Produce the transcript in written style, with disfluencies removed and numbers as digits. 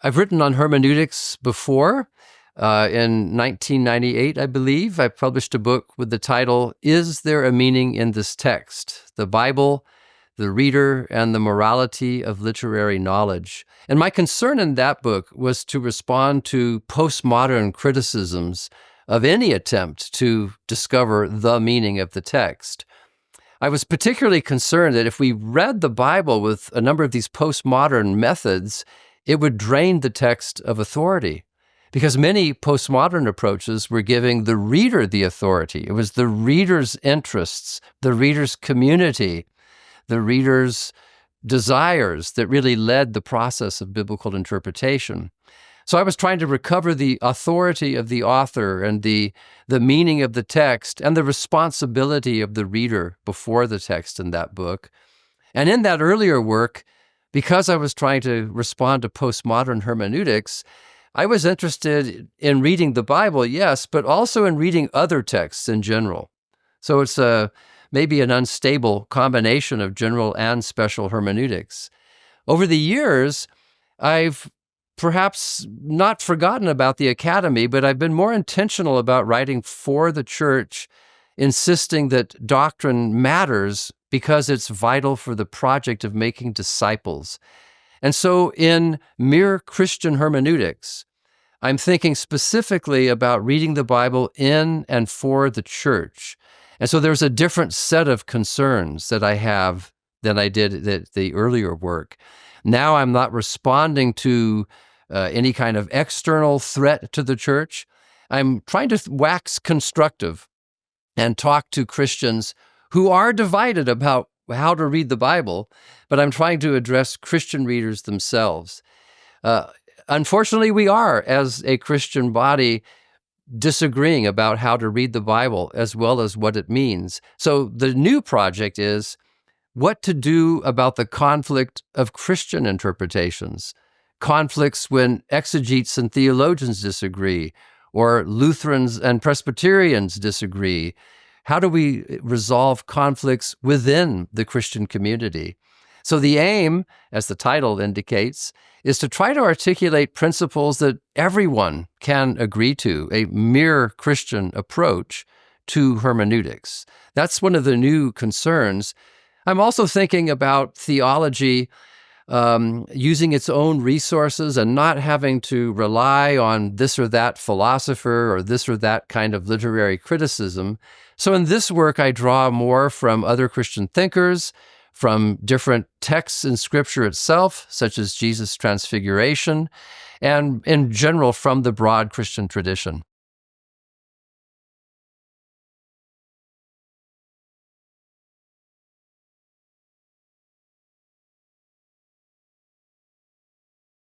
I've written on hermeneutics before. In 1998, I believe, I published a book with the title, Is There a Meaning in This Text? The Bible, the Reader, and the Morality of Literary Knowledge. And my concern in that book was to respond to postmodern criticisms of any attempt to discover the meaning of the text. I was particularly concerned that if we read the Bible with a number of these postmodern methods, it would drain the text of authority, because many postmodern approaches were giving the reader the authority. It was the reader's interests, the reader's community, the reader's desires that really led the process of biblical interpretation. So I was trying to recover the authority of the author and the meaning of the text and the responsibility of the reader before the text in that book. And in that earlier work, because I was trying to respond to postmodern hermeneutics, I was interested in reading the Bible, yes, but also in reading other texts in general. So it's maybe an unstable combination of general and special hermeneutics. Over the years, I've perhaps not forgotten about the academy, but I've been more intentional about writing for the church, insisting that doctrine matters because it's vital for the project of making disciples. And so in Mere Christian Hermeneutics, I'm thinking specifically about reading the Bible in and for the church. And so there's a different set of concerns that I have than I did the earlier work. Now I'm not responding to any kind of external threat to the church. I'm trying to wax constructive and talk to Christians who are divided about how to read the Bible, but I'm trying to address Christian readers themselves. Unfortunately, we are, as a Christian body, disagreeing about how to read the Bible as well as what it means. So the new project is what to do about the conflict of Christian interpretations, conflicts when exegetes and theologians disagree, or Lutherans and Presbyterians disagree. How do we resolve conflicts within the Christian community? So the aim, as the title indicates, is to try to articulate principles that everyone can agree to, a mere Christian approach to hermeneutics. That's one of the new concerns. I'm also thinking about theology using its own resources and not having to rely on this or that philosopher or this or that kind of literary criticism. So in this work, I draw more from other Christian thinkers, from different texts in Scripture itself, such as Jesus' transfiguration, and in general from the broad Christian tradition.